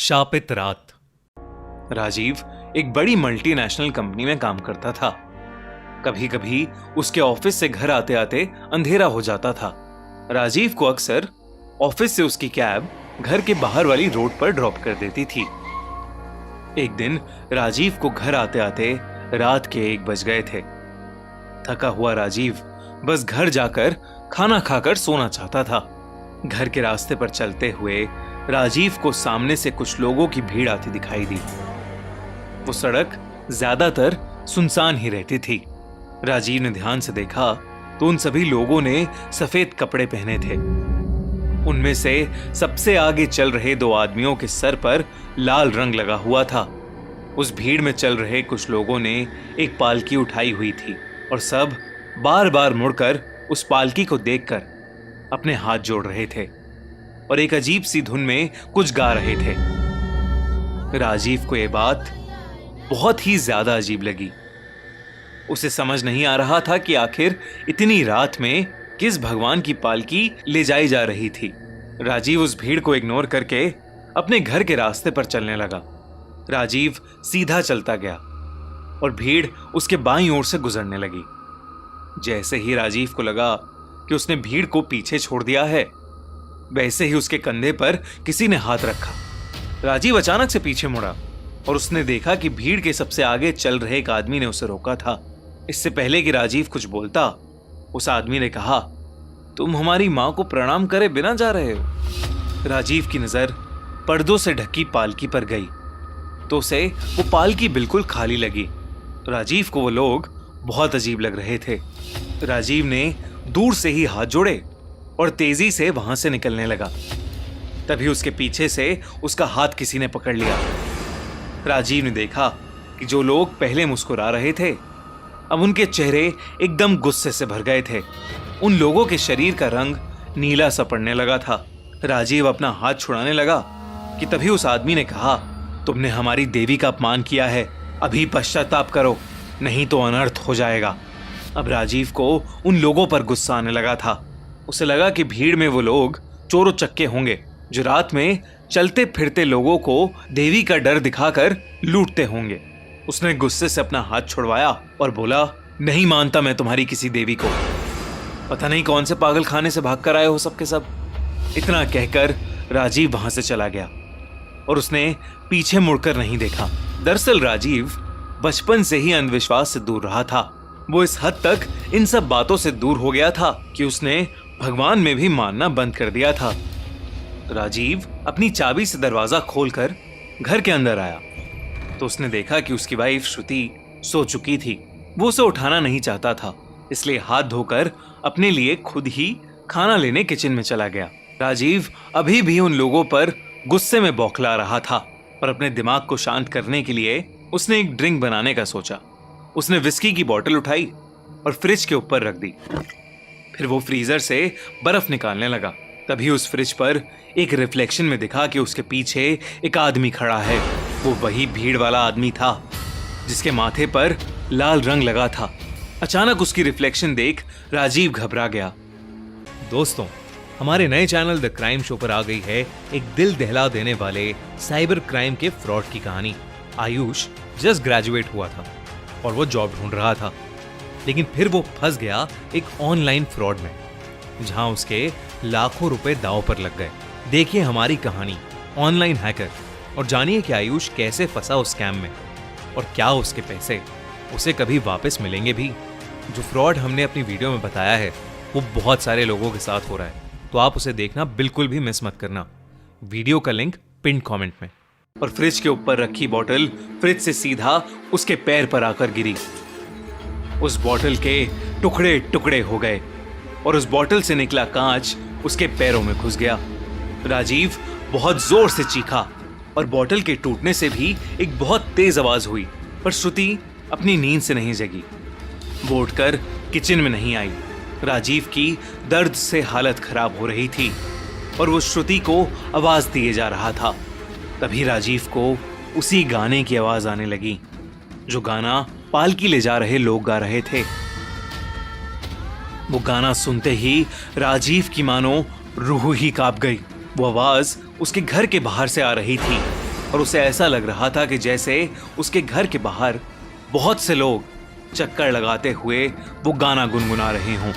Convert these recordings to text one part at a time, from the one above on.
शापित रात। राजीव एक बड़ी मल्टीनेशनल कंपनी में काम करता था। कभी कभी उसके ऑफिस से घर आते आते अंधेरा हो जाता था। राजीव को अक्सर ऑफिस से उसकी कैब घर के बाहर वाली रोड पर ड्रॉप कर देती थी। एक दिन राजीव को घर आते आते रात के 1 बज गए थे। थका हुआ राजीव बस घर जाकर खाना खाकर सोना चाहता था। घर के रास्ते पर चलते हुए राजीव को सामने से कुछ लोगों की भीड़ आती दिखाई दी। वो सड़क ज्यादातर सुनसान ही रहती थी। राजीव ने ध्यान से देखा तो उन सभी लोगों ने सफेद कपड़े पहने थे। उनमें से सबसे आगे चल रहे 2 आदमियों के सर पर लाल रंग लगा हुआ था। उस भीड़ में चल रहे कुछ लोगों ने एक पालकी उठाई हुई थी और सब बार बार मुड़कर उस पालकी को देखकर अपने हाथ जोड़ रहे थे और एक अजीब सी धुन में कुछ गा रहे थे। राजीव को यह बात बहुत ही ज्यादा अजीब लगी। उसे समझ नहीं आ रहा था कि आखिर इतनी रात में किस भगवान की पालकी ले जाई जा रही थी। राजीव उस भीड़ को इग्नोर करके अपने घर के रास्ते पर चलने लगा। राजीव सीधा चलता गया और भीड़ उसके बाईं ओर से गुजरने लगी। जैसे ही राजीव को लगा कि उसने भीड़ को पीछे छोड़ दिया है, वैसे ही उसके कंधे पर किसी ने हाथ रखा। राजीव अचानक से पीछे मुड़ा और उसने देखा कि भीड़ के सबसे आगे चल रहे एक आदमी ने उसे रोका था। इससे पहले कि राजीव कुछ बोलता, उस आदमी ने कहा, तुम हमारी मां को प्रणाम करे बिना जा रहे हो। राजीव की नजर पर्दों से ढकी पालकी पर गई तो उसे वो पालकी बिल्कुल खाली लगी। राजीव को वो लोग बहुत अजीब लग रहे थे। राजीव ने दूर से ही हाथ जोड़े और तेजी से वहां से निकलने लगा। तभी उसके पीछे से उसका हाथ किसी ने पकड़ लिया। राजीव ने देखा कि जो लोग पहले मुस्कुरा रहे थे, अब उनके चेहरे एकदम गुस्से से भर गए थे। उन लोगों के शरीर का रंग नीला सा पड़ने लगा था। राजीव अपना हाथ छुड़ाने लगा कि तभी उस आदमी ने कहा, तुमने हमारी देवी का अपमान किया है, अभी पश्चाताप करो, नहीं तो अनर्थ हो जाएगा। अब राजीव को उन लोगों पर गुस्सा आने लगा था। उसे लगा कि भीड़ में वो लोग चोर उचक्के होंगे जो रात में चलते फिरते लोगों को देवी का डर दिखाकर लूटते होंगे। उसने गुस्से से अपना हाथ छुड़वाया और बोला, नहीं मानता मैं तुम्हारी किसी देवी को। पता नहीं कौन से पागल खाने से भाग कर आए हो सबके सब। इतना कहकर राजीव वहां से चला गया और उसने पीछे मुड़कर नहीं देखा। दरअसल राजीव बचपन से ही अंधविश्वास से दूर रहा था। वो इस हद तक इन सब बातों से दूर हो गया था कि उसने भगवान में भी मानना बंद कर दिया था। राजीव अपनी चाबी से दरवाजा खोलकर घर के अंदर आया तो उसने देखा कि उसकी वाइफ श्रुति सो चुकी थी। वो उसे उठाना नहीं चाहता था, इसलिए हाथ धोकर अपने लिए खुद ही खाना लेने किचन में चला गया। राजीव अभी भी उन लोगों पर गुस्से में बौखला रहा था और अपने दिमाग को शांत करने के लिए उसने एक ड्रिंक बनाने का सोचा। उसने विस्की की बोतल उठाई और फ्रिज के ऊपर रख दी। फिर वो फ्रीजर से बर्फ निकालने लगा। तभी उस फ्रिज पर एक रिफ्लेक्शन में दिखा कि उसके पीछे एक आदमी खड़ा है। वो वही भीड़ वाला आदमी था जिसके माथे पर लाल रंग लगा था। अचानक उसकी रिफ्लेक्शन देख राजीव घबरा गया। दोस्तों, हमारे नए चैनल द क्राइम शो पर आ गई है एक दिल दहला देने वाले साइबर क्राइम के फ्रॉड की कहानी। आयुष जस्ट ग्रेजुएट हुआ था और वो जॉब ढूंढ रहा था, लेकिन फिर वो फंस गया एक ऑनलाइन फ्रॉड में जहां उसके लाखों रुपए दांव पर लग गए। देखिए हमारी कहानी ऑनलाइन हैकर और जानिए कि आयुष कैसे फंसा उस स्कैम में और क्या उसके पैसे उसे कभी वापस मिलेंगे भी। जो फ्रॉड हमने अपनी वीडियो में बताया है वो बहुत सारे लोगों के साथ हो रहा है, तो आप उसे देखना बिल्कुल भी मिस मत करना। वीडियो का लिंक पिन कमेंट में। और फ्रिज के ऊपर रखी बोतल फ्रिज से सीधा उसके पैर पर आकर गिरी। उस बोतल के टुकड़े टुकड़े हो गए और उस बोतल से निकला कांच उसके पैरों में घुस गया। राजीव बहुत जोर से चीखा और बोतल के टूटने से भी एक बहुत तेज आवाज हुई, पर श्रुति अपनी नींद से नहीं जगी। वो उठकर किचन में नहीं आई। राजीव की दर्द से हालत खराब हो रही थी और वो श्रुति को आवाज दिए जा रहा था। तभी राजीव को उसी गाने की आवाज आने लगी जो गाना पालकी ले जा रहे लोग गा रहे थे। वो गाना सुनते ही राजीव की मानो रूह ही कांप गई। वो आवाज उसके घर के बाहर से आ रही थी। और उसे ऐसा लग रहा था कि जैसे उसके घर के बाहर बहुत से लोग चक्कर लगाते हुए वो गाना गुनगुना रहे हों।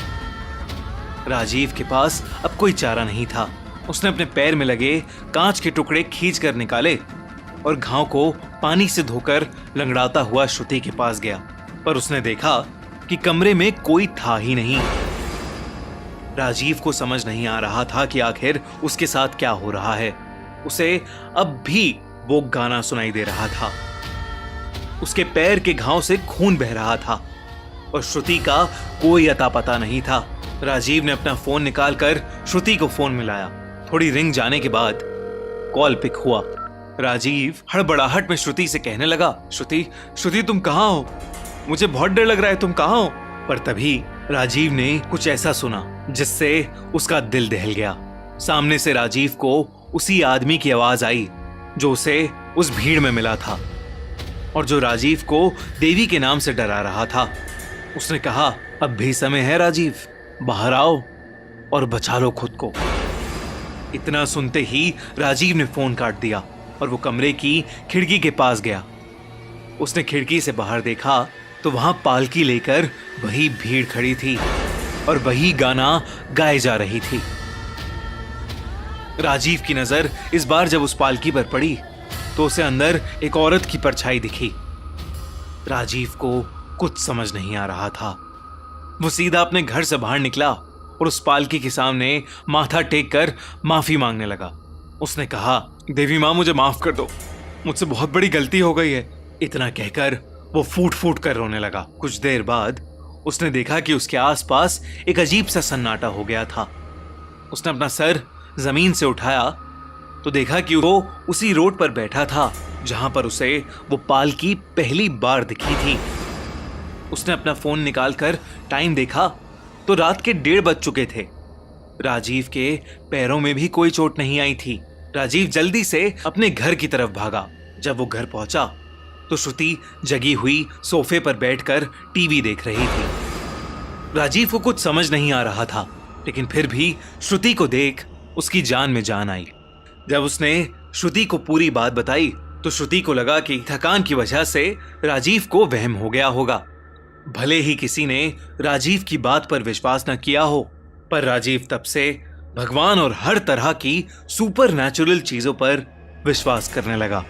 राजीव के पास अब कोई चारा नहीं था। उसने अपने पैर में लगे कांच के टुकड़े खींच कर निकाले और घाव को पानी से धोकर लंगड़ाता हुआ श्रुति के पास गया, पर उसने देखा कि कमरे में कोई था ही नहीं। राजीव को समझ नहीं आ रहा था कि आखिर उसके साथ क्या हो रहा है। उसे अब भी वो गाना सुनाई दे रहा था। उसके पैर के घाव से खून बह रहा था और श्रुति का कोई अता पता नहीं था। राजीव ने अपना फोन निकालकर श्रुति को फोन मिलाया। थोड़ी रिंग जाने के बाद कॉल पिक हुआ। राजीव हड़बड़ाहट में श्रुति से कहने लगा, श्रुति तुम कहाँ हो? मुझे बहुत डर लग रहा है, तुम कहाँ हो? पर तभी राजीव ने कुछ ऐसा सुना जिससे उसका दिल दहल गया। सामने से राजीव को उसी आदमी की आवाज आई जो उसे उस भीड़ में मिला था और जो राजीव को देवी के नाम से डरा रहा था। उसने कहा, अब भी समय है राजीव, बाहर आओ और बचा लो खुद को। इतना सुनते ही राजीव ने फोन काट दिया और वो कमरे की खिड़की के पास गया। उसने खिड़की से बाहर देखा तो वहां पालकी लेकर वही भीड़ खड़ी थी और वही गाना गाए जा रही थी। राजीव की नजर इस बार जब उस पालकी पर पड़ी तो उसे अंदर एक औरत की परछाई दिखी। राजीव को कुछ समझ नहीं आ रहा था। वो सीधा अपने घर से बाहर निकला और उस पालकी के सामने माथा टेक कर माफी मांगने लगा। उसने कहा, देवी माँ मुझे माफ कर दो, मुझसे बहुत बड़ी गलती हो गई है। इतना कहकर वो फूट फूट कर रोने लगा। कुछ देर बाद उसने देखा कि उसके आसपास एक अजीब सा सन्नाटा हो गया था। उसने अपना सर जमीन से उठाया तो देखा कि वो उसी रोड पर बैठा था जहां पर उसे वो पालकी पहली बार दिखी थी। उसने अपना फोन निकालकर टाइम देखा तो रात के 1:30 बज चुके थे। राजीव के पैरों में भी कोई चोट नहीं आई थी। राजीव जल्दी से अपने घर की तरफ भागा। जब वो घर पहुंचा तो श्रुति जगी हुई सोफे पर बैठकर टीवी देख रही थी। राजीव को कुछ समझ नहीं आ रहा था, लेकिन फिर भी श्रुति को देख उसकी जान में जान आई। जब उसने श्रुति को पूरी बात बताई तो श्रुति को लगा कि थकान की वजह से राजीव को वहम हो गया होगा। भले ही किसी ने राजीव की बात पर विश्वास न किया हो, पर राजीव तब से भगवान और हर तरह की सुपर नेचुरल चीजों पर विश्वास करने लगा।